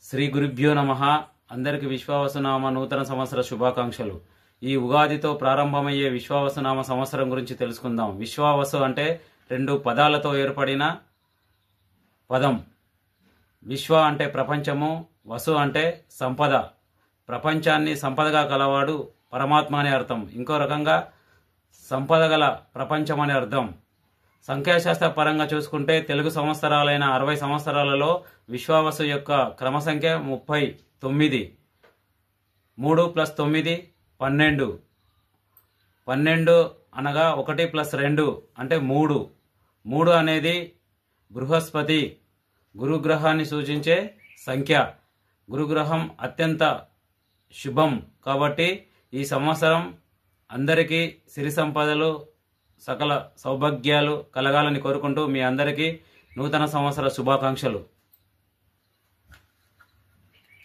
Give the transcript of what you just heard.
శ్రీ గురుభ్యో నమః. అందరికి విశ్వావసునామ నూతన సంవత్సర శుభాకాంక్షలు. ఈ ఉగాదితో ప్రారంభమయ్యే విశ్వావసునామ సంవత్సరం గురించి తెలుసుకుందాం. విశ్వావసు అంటే రెండు పదాలతో ఏర్పడిన పదం. విశ్వ అంటే ప్రపంచము, వసు అంటే సంపద. ప్రపంచాన్ని సంపదగా కలవాడు పరమాత్మ అనే అర్థం. ఇంకో రకంగా సంపద గల ప్రపంచం అనే అర్థం. సంఖ్యాశాస్త్ర పరంగా చూసుకుంటే తెలుగు సంవత్సరాలైన 60 సంవత్సరాలలో విశ్వావసు యొక్క క్రమ సంఖ్య 39. 3 + 9 12. 12 అనగా 1 + 2 అంటే 3. 3 అనేది బృహస్పతి గురుగ్రహాన్ని సూచించే సంఖ్య. గురుగ్రహం అత్యంత శుభం కాబట్టి ఈ సంవత్సరం అందరికీ సిరి సంపదలు సకల సౌభాగ్యాలు కలగాలని కోరుకుంటూ మీ అందరికీ నూతన సంవత్సర శుభాకాంక్షలు.